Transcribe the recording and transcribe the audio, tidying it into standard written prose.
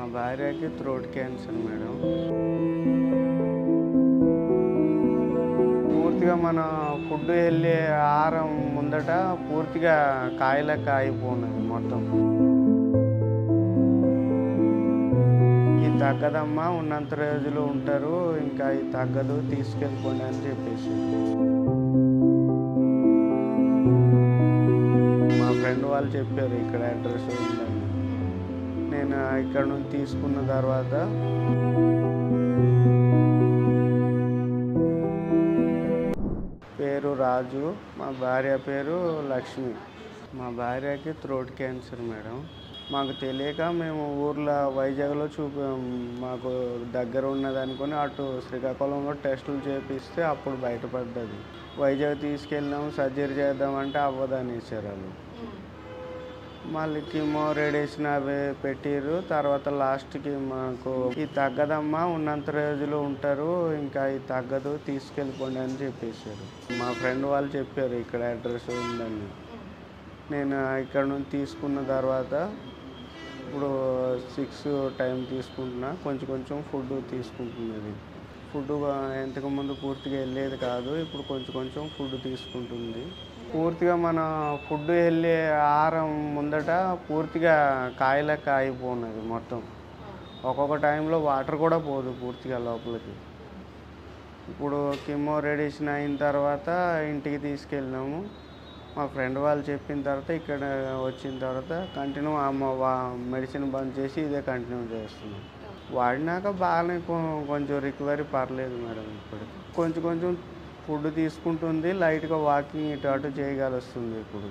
మా భార్యకి throat cancer madam. పూర్తిగా మన ఫుడ్ వెళ్ళే ఆహారం ముందట పూర్తిగా కాయలెక్క అయిపోయినది మొత్తం. ఇది తగ్గదమ్మా, ఉన్నంత రోజులు ఉంటారు, ఇంకా ఇది తగ్గదు, తీసుకెళ్ళిపోండి అని చెప్పేసి మా ఫ్రెండ్ వాళ్ళు చెప్పారు ఇక్కడ అడ్రస్ ఉందని. నేను ఇక్కడ నుంచి తీసుకున్న తర్వాత పేరు రాజు, మా భార్య పేరు లక్ష్మి. మా భార్యకి థ్రోట్ క్యాన్సర్ మేడం. మాకు తెలియక మేము ఊర్లో వైజాగ్లో మాకు దగ్గర ఉన్నది అనుకుని అటు శ్రీకాకుళంలో టెస్టులు చేపిస్తే అప్పుడు బయటపడ్డది. వైజాగ్ తీసుకెళ్ళినాము, సర్జరీ చేద్దామంటే అవ్వదనేసారు వాళ్ళు. మళ్ళీ కిమో రేడియేషన్ అవి పెట్టిర్రు. తర్వాత లాస్ట్కి మాకు ఇది తగ్గదమ్మా, ఉన్నంత రోజులు ఉంటారు, ఇంకా ఇది తగ్గదు, తీసుకెళ్ళిపోండి అని చెప్పేశారు. మా ఫ్రెండ్ వాళ్ళు చెప్పారు ఇక్కడ అడ్రస్ ఉందని. నేను ఇక్కడ నుంచి తీసుకున్న తర్వాత ఇప్పుడు 6 టైం తీసుకుంటున్నా, కొంచెం కొంచెం ఫుడ్ తీసుకుంటున్నది. ఫుడ్ ఇంతకుముందు పూర్తిగా వెళ్ళేది కాదు, ఇప్పుడు కొంచెం కొంచెం ఫుడ్ తీసుకుంటుంది. పూర్తిగా మన ఫుడ్ వెళ్ళే ఆహారం ముందట పూర్తిగా కాయలెక్క అయిపోయినది మొత్తం. ఒక్కొక్క టైంలో వాటర్ కూడా పోదు పూర్తిగా లోపలికి. ఇప్పుడు కిమో రేడియేషన్ అయిన తర్వాత ఇంటికి తీసుకెళ్ళినాము. మా ఫ్రెండ్ వాళ్ళు చెప్పిన తర్వాత ఇక్కడ వచ్చిన తర్వాత కంటిన్యూ మెడిసిన్ బంద్ చేసి ఇదే కంటిన్యూ చేస్తున్నాం. వాడినాక బాగానే కొంచెం రికవరీ పర్లేదు మేడం. ఇప్పుడు కొంచెం కొంచెం ఫుడ్ తీసుకుంటుంది, లైట్గా వాకింగ్ ఇటు అటు చేయగలుస్తుంది ఇప్పుడు.